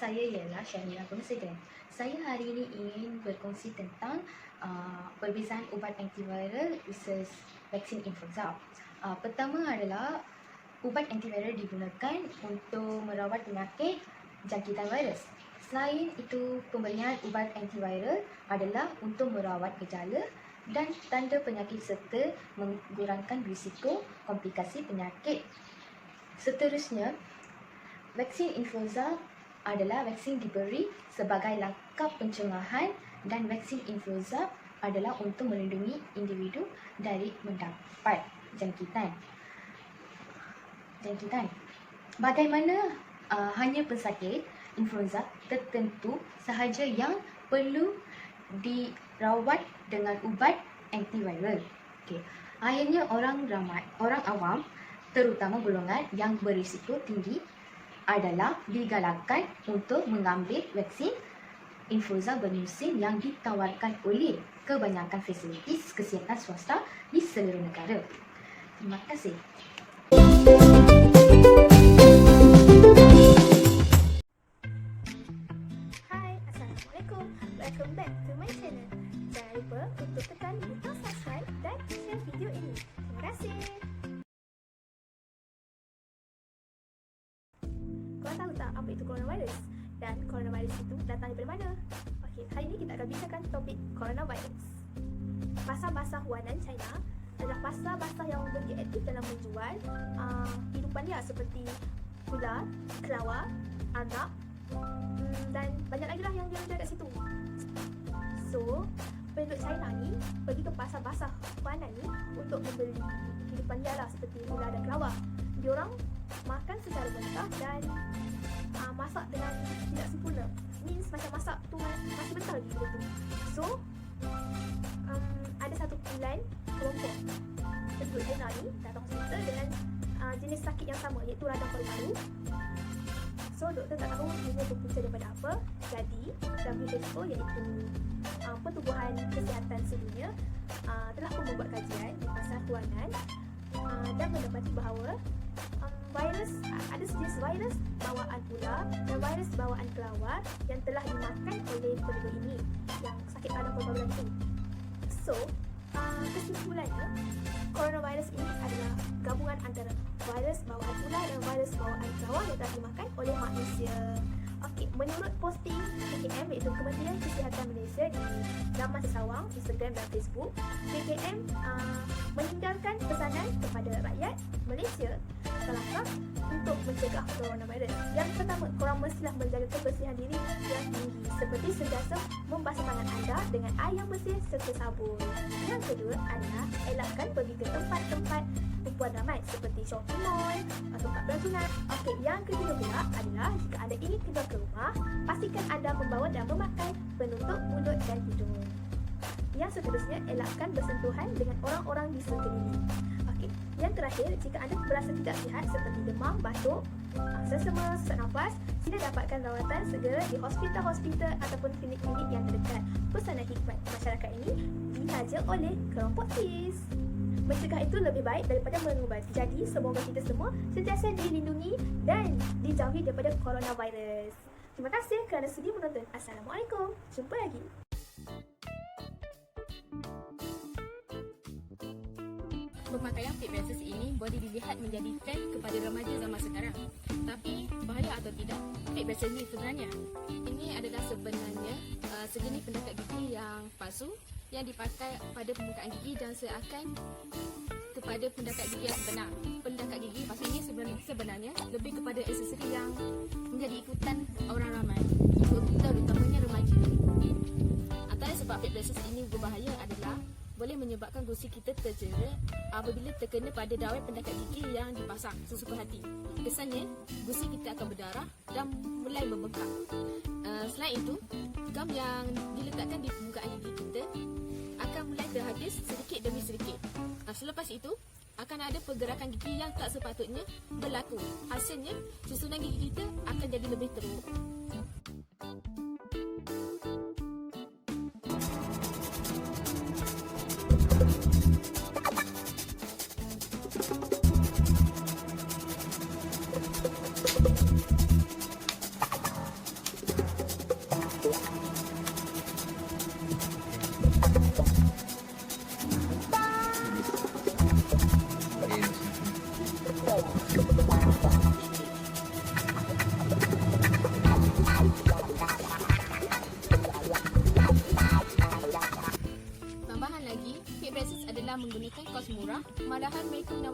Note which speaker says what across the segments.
Speaker 1: saya ialah Syahina Pemsegan. Saya hari ini ingin berkongsi tentang perbezaan ubat antiviral versus vaksin influenza. Pertama adalah ubat antiviral digunakan untuk merawat penyakit jangkitan virus. Selain itu, pemberian ubat antiviral adalah untuk merawat gejala dan tanda penyakit serta mengurangkan risiko komplikasi penyakit. Seterusnya, vaksin influenza adalah vaksin diberi sebagai langkah pencegahan dan vaksin influenza adalah untuk melindungi individu dari mendapat jangkitan. Bagaimana hanya pesakit influenza tertentu sahaja yang perlu dirawat dengan ubat antiviral. Akhirnya orang awam terutama golongan yang berisiko tinggi adalah digalakkan untuk mengambil vaksin influenza bermusim yang ditawarkan oleh kebanyakan fasilitis kesihatan swasta di seluruh negara. Terima kasih.
Speaker 2: Hai, Assalamualaikum. Welcome back to my channel. Jangan lupa untuk tekan butang subscribe dan share video ini. Terima kasih. Korang tahu tak apa itu coronavirus? Dan coronavirus itu datang dari mana? Okey, hari ini kita akan bincangkan topik coronavirus. Pasar-pasar Huanan, China adalah pasar-pasar yang lebih aktif dalam menjual hidupan dia seperti gula, kelawar, arak dan banyak lagi lah yang dia jual kat situ. So, penduduk China ni pergi ke pasar-pasar Huanan ni untuk membeli hidupan dia lah seperti gula dan kelawar. Diorang makan secara mentah dan masak dengan tidak sempurna. Means macam masak tu masih mentah lagi benda tu. So, ada satu bulan kelompok penduduk China ni datang hospital dengan jenis sakit yang sama iaitu radang paru-paru. So, doktor tak tahu ini berpunca daripada apa. Jadi, WHO iaitu Pertubuhan Kesihatan Sedunia telah pun membuat kajian di pasar Huanan dan mendapati bahawa ada sejenis virus bawaan ular dan virus bawaan kelawar yang telah dimakan oleh penduduk ini yang sakit radang paru-paru itu. So, kesimpulannya, coronavirus ini adalah gabungan antara virus bawaan ular dan virus bawaan kelawar yang telah dimakan oleh manusia. Okey, menurut posting PKM iaitu Kementerian Kesihatan Malaysia di laman sesawang, Instagram dan Facebook, PKM meninggalkan pesanan kepada rakyat Malaysia kelakar untuk mencegah coronavirus. Yang pertama, korang mestilah menjaga kebersihan diri yang tinggi seperti sentiasa membasuh tangan anda dengan air yang bersih serta sabun. Yang kedua adalah elakkan pergi ke tempat-tempat tumpuan ramai seperti shopping mall atau tempat pelancongan. Okey, yang ketiga pula adalah jika anda ingin keluar ke rumah, pastikan anda membawa dan memakai penutup mulut dan hidung. Yang seterusnya, elakkan bersentuhan dengan orang-orang di sekeliling. Okey, yang terakhir, jika anda berasa tidak sihat seperti demam, batuk, sesama, sesak nafas, sila dapatkan rawatan segera di hospital-hospital ataupun klinik-klinik yang terdekat. Pesanan hikmat masyarakat ini dihaja oleh kelompok TIS. Mencegah itu lebih baik daripada mengubati. Jadi, semoga kita semua sentiasa dilindungi dan dijauhi daripada coronavirus. Terima kasih kerana sudi menonton. Assalamualaikum. Jumpa lagi.
Speaker 3: Pemakaian fake braces ini boleh dilihat menjadi trend kepada remaja zaman sekarang. Tapi bahaya atau tidak fake braces ini sebenarnya? Ini adalah sebenarnya sejenis pendekat gigi yang palsu yang dipakai pada pembukaan gigi dan seakan kepada pendekat gigi yang sebenar. Pendekat gigi palsu ini sebenarnya lebih kepada aksesori yang menjadi ikutan orang ramai, terutamanya remaja. Antara sebab fake braces ini berbahaya adalah boleh menyebabkan gusi kita terjerat apabila terkena pada dawai pendekat gigi yang dipasang sesuka hati. Kesannya, gusi kita akan berdarah dan mulai membengkak. Selain itu, gam yang diletakkan di permukaan gigi kita akan mulai terhagis sedikit demi sedikit. Selepas itu, akan ada pergerakan gigi yang tak sepatutnya berlaku. Hasilnya, susunan gigi kita akan jadi lebih teruk.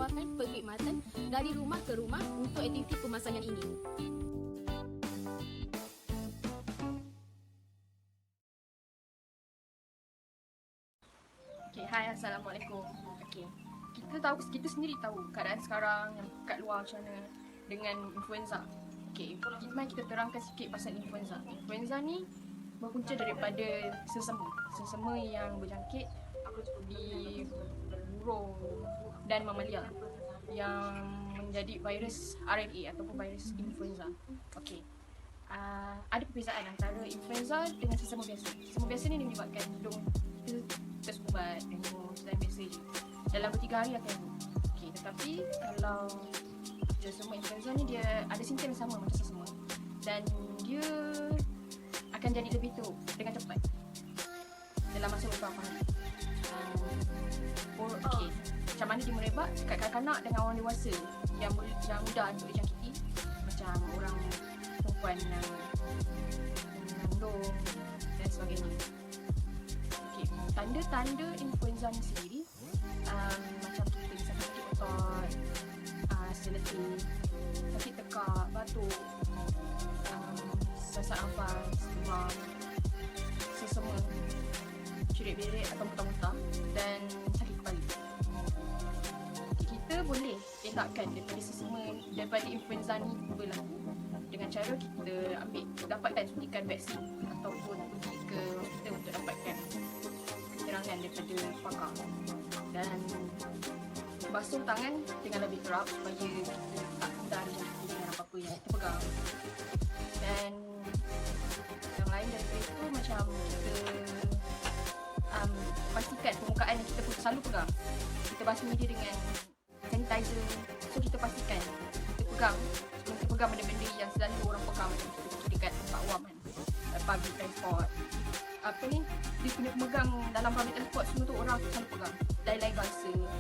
Speaker 3: menawarkan perkhidmatan dari rumah ke rumah untuk aktiviti pemasangan ini.
Speaker 4: Okay, hai, Assalamualaikum. Okay, kita sendiri tahu keadaan sekarang yang kat luar macam mana dengan influenza. Okay, mari kita terangkan sikit pasal influenza. Influenza ni berpunca daripada sesama yang berjangkit di burung dan mamalia yang menjadi virus RNA ataupun virus influenza. Okay, ada perbezaan antara influenza dengan sesama biasa. Sesama biasa ni menyebabkan hidung kita sebubat dengung dan biasa je. Dalam 3 hari akan sembuh. Okay, tetapi kalau sesama influenza ni dia ada simptom yang sama macam sesama dan dia akan jadi lebih teruk dengan cepat dalam masa beberapa hari. Okay, macam mana dia merebak dekat kanak-kanak dengan orang dewasa yang mudah untuk dijangkiti, macam orang perempuan yang mengandung dan sebagainya. Okay, tanda-tanda influenza ni sendiri macam kita bisa sakit otot, seletih, sakit tekak, batuk, sesak nafas, demam, sesama, cerit-berit atau muntah-muntah dan sakit kepala. Kita boleh elakkan daripada influenza ni berlaku dengan cara kita dapatkan suntikan vaksin ataupun pergi ke hospital untuk dapatkan keterangan daripada pakar, dan basuh tangan dengan lebih kerap supaya kita tak mudah dijangkiti dengan apa-apa yang kita pegang. Dan yang lain daripada itu, macam kita pastikan permukaan yang kita selalu pegang, kita basuh dia dengan sanitizer. So kita pastikan kita pegang, sebelum kita pegang benda-benda yang selalu orang pegang, macam kita pergi dekat tempat awam kan, public transport, dia punya pemegang dalam public transport semua tu orang selalu pegang, lain-lain bangsa semua.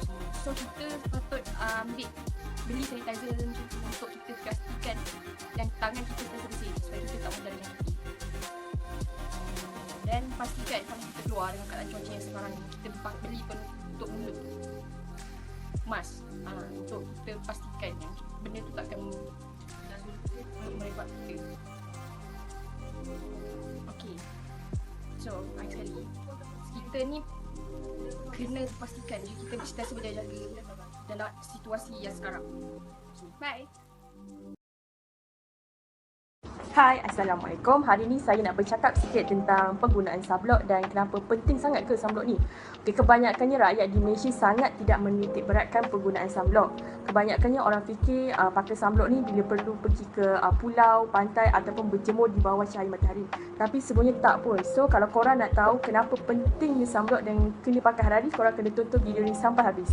Speaker 4: So kita patut beli sanitizer untuk kita pastikan yang tangan kita bersih supaya kita tak mudah dijangkiti. Dan pastikan kalau kita keluar dengan keadaan cuaca yang sekarang ni, kita beli penutup mulut, mask, untuk kita pastikan yang benda tu takkan merebak kita. Okay, so lagi sekali, kita ni kena pastikan kita sentiasa berjaga-jaga dalam situasi yang sekarang. Bye.
Speaker 5: Hai, Assalamualaikum. Hari ni saya nak bercakap sikit tentang penggunaan sunblock dan kenapa penting sangat ke sunblock ni. Okay, kebanyakannya rakyat di Malaysia sangat tidak menitik beratkan penggunaan sunblock. Kebanyakannya orang fikir pakai sunblock ni bila perlu pergi ke pulau, pantai ataupun berjemur di bawah cahaya matahari. Tapi sebenarnya tak pun. So kalau korang nak tahu kenapa pentingnya sunblock dan kena pakai hari-hari, korang kena tonton video ni sampai habis.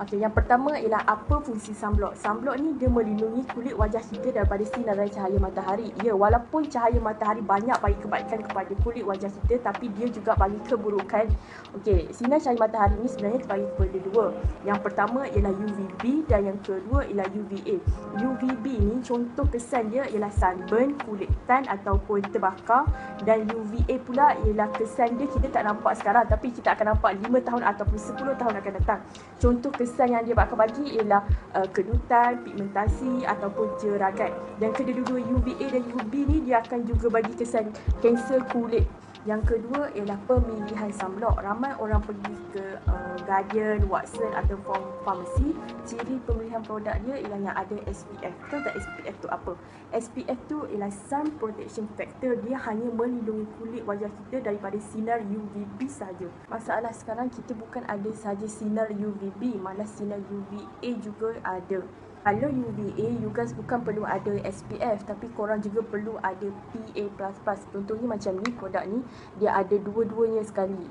Speaker 5: Okey, yang pertama ialah apa fungsi sunblock. Sunblock ni dia melindungi kulit wajah kita daripada sinaran cahaya matahari. Ya, walaupun cahaya matahari banyak bagi kebaikan kepada kulit wajah kita, tapi dia juga bagi keburukan. Okey, sinar cahaya matahari ni sebenarnya terbagi kepada dua. Yang pertama ialah UVB dan yang kedua ialah UVA. UVB ni contoh kesan dia ialah sunburn, kulit tan ataupun terbakar, dan UVA pula ialah kesan dia kita tak nampak sekarang tapi kita akan nampak 5 tahun ataupun 10 tahun akan datang. Contoh kesan yang dia akan bagi ialah kedutan, pigmentasi ataupun jeragat. Dan kedua-dua UVA dan UVB ni dia akan juga bagi kesan kanser kulit. Yang kedua ialah pemilihan sunblock. Ramai orang pergi ke Guardian, Watson atau farmasi. Ciri pemilihan produk dia ialah yang ada SPF. Tahu tak SPF tu apa? SPF tu ialah Sun Protection Factor. Dia hanya melindungi kulit wajah kita daripada sinar UVB saja. Masalah sekarang kita bukan ada saja sinar UVB, malah sinar UVA juga ada. Kalau UVA, you guys bukan perlu ada SPF, tapi korang juga perlu ada PA++. Contohnya macam ni, produk ni dia ada dua-duanya sekali,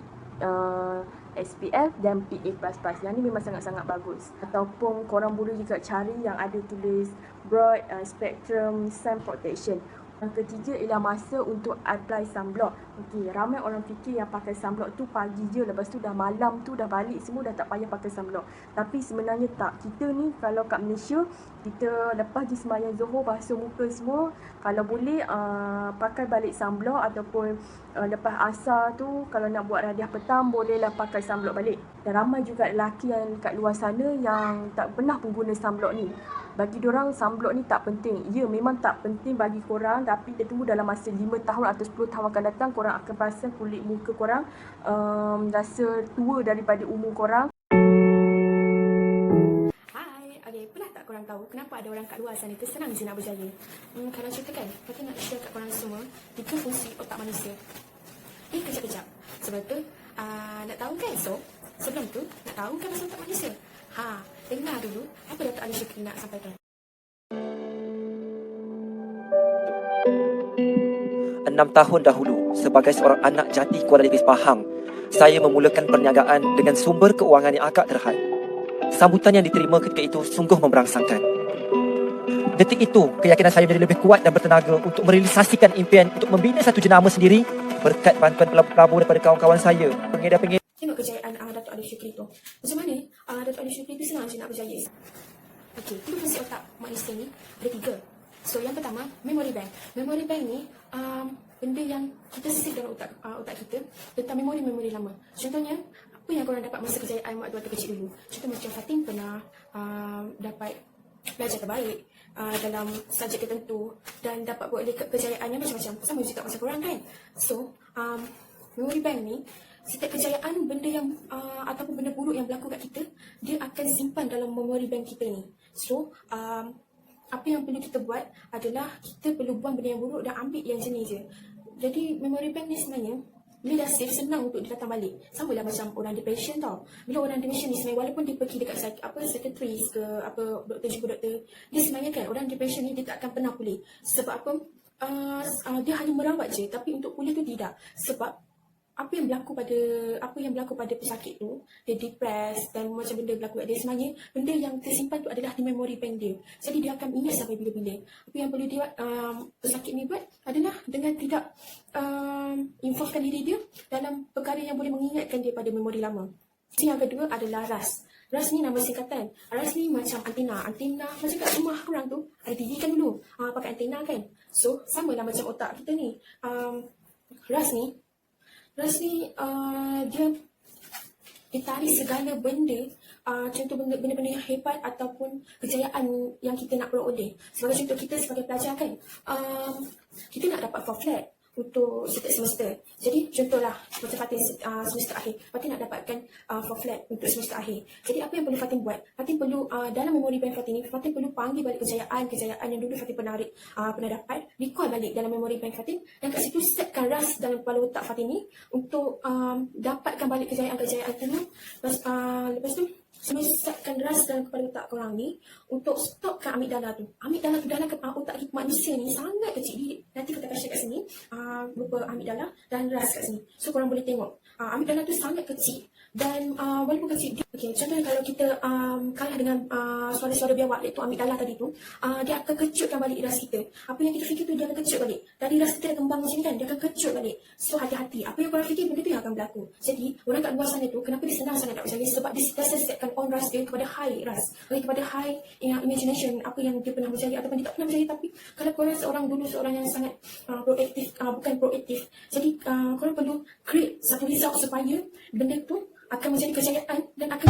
Speaker 5: SPF dan PA++. Yang ni memang sangat-sangat bagus. Ataupun korang boleh juga cari yang ada tulis Broad Spectrum Sun Protection. Yang ketiga ialah masa untuk apply sunblock. Okey, ramai orang fikir yang pakai sunblock tu pagi je, lepas tu dah malam tu dah balik semua dah tak payah pakai sunblock. Tapi sebenarnya tak. Kita ni kalau kat Malaysia, kita lepas je sembahyang Zuhur basuh muka semua, kalau boleh pakai balik sunblock ataupun lepas asar tu kalau nak buat radiah petang bolehlah pakai sunblock balik. Dan ramai juga lelaki yang kat luar sana yang tak pernah pun guna sunblock ni. Bagi diorang sunblock ni tak penting. Ya, memang tak penting bagi korang, tapi dia tunggu dalam masa 5 tahun atau 10 tahun akan datang, korang akan perasan kulit muka korang rasa tua daripada umur korang.
Speaker 3: Hai, pernah tak korang tahu kenapa ada orang kat luar sana tu senang je nak berjaya? Kalau cerita kan, Fatih nak share kat korang semua 3 fungsi otak manusia. Kejap-kejap. Sebab tu, nak tahu kan? So, sebelum tu, nak tahu kan pasal otak manusia? Dengar dulu apa Dr. Ali Shukri nak sampaikan.
Speaker 6: 6 tahun dahulu, sebagai seorang anak jati Kuala Negeri Pahang, saya memulakan perniagaan dengan sumber keuangan yang agak terhad. Sambutan yang diterima ketika itu sungguh memberangsangkan. Detik itu, keyakinan saya menjadi lebih kuat dan bertenaga untuk merealisasikan impian untuk membina satu jenama sendiri berkat bantuan pelabur daripada kawan-kawan saya, pengedar-pengedar.
Speaker 3: Tengok kejayaan Dato' Ali Shukri tu. Macam mana Dato' Ali Shukri tu senang je nak berjaya? Okey, itu fungsi otak manusia ni ada 3. So, yang pertama, memory bank. Memory bank ni benda yang kita save dalam otak kita tentang memori-memori lama. Contohnya, apa yang korang dapat masa kejayaan waktu kecil dulu. Contoh macam Fatin pernah dapat belajar terbaik dalam subjek tertentu dan dapat buat kejayaan yang macam-macam. Sama juga macam korang kan? So, memory bank ni, setiap kejayaan, benda yang ataupun benda buruk yang berlaku kat kita, dia akan simpan dalam memory bank kita ni. So, apa yang perlu kita buat adalah kita perlu buang benda yang buruk dan ambil yang jenis je. Jadi, memory bank ni sebenarnya, bila dah save, senang untuk dia datang balik. Sama lah macam orang depression tau. Bila orang depression ni sebenarnya, walaupun dia pergi dekat psychiatrist ke doktor jumpa doktor, dia sebenarnya kan, orang depression ni dia tak akan pernah pulih. Sebab apa? Dia hanya merawat je, tapi untuk pulih tu tidak. Sebab apa yang berlaku pada pesakit tu, dia depressed dan macam benda berlaku kat dia, sebenarnya benda yang tersimpan tu adalah di memory bank dia. Jadi dia akan ingat sampai bila-bila. Apa yang perlu dia pesakit ni buat adalah dengan tidak involvekan diri dia dalam perkara yang boleh mengingatkan dia pada memori lama. Yang kedua adalah RAS. RAS ni nama singkatan. RAS ni macam antena. Antena macam kat rumah korang tu, ada TV kan dulu, pakai antena kan. So, sama lah macam otak kita ni. RAS ni dia tarik segala benda, contoh benda-benda yang hebat ataupun kejayaan yang kita nak peroleh. Sebagai contoh, kita sebagai pelajar kan, kita nak dapat 4 flat untuk setiap semester. Jadi contohlah macam Fatin semester akhir, Fatin nak dapatkan 4 flat untuk semester akhir. Jadi apa yang perlu Fatin buat? Fatin perlu dalam memori bank Fatin ni, Fatin perlu panggil balik kejayaan yang dulu Fatin pernah dapat, recall balik dalam memori bank Fatin, dan kat situ setkan RAS dalam kepala otak Fatin ni untuk dapatkan balik kejayaan-kejayaan tu. Lepas tu setkan RAS dalam kepala otak korang ni untuk stopkan amigdala tu. Amigdala tu dalam otak manusia ni sangat kecil. Nanti kita akan share kat sini berupa amigdala dan RAS kat sini. So korang boleh tengok amigdala tu sangat kecil. Dan walaupun kecil, contohnya kalau kita kalah dengan suara-suara biawak, iaitu amigdala tadi tu, dia akan kejutkan balik RAS kita. Apa yang kita fikir tu dia akan kecut balik. Dari RAS kita dah kembang macam ni kan, dia akan kecut balik. So hati-hati, apa yang korang fikir, benda tu yang akan berlaku. Jadi orang kat luar sana tu, kenapa dia senang sangat nak berjaya? Sebab dia sentiasa setkan on RAS dia kepada high RAS, kepada high imagination, apa yang dia pernah berjaya ataupun dia tak pernah berjaya. Tapi kalau korang seorang yang sangat proaktif, bukan proaktif, jadi korang perlu create satu result supaya benda tu akan menjadi kejayaan dan akan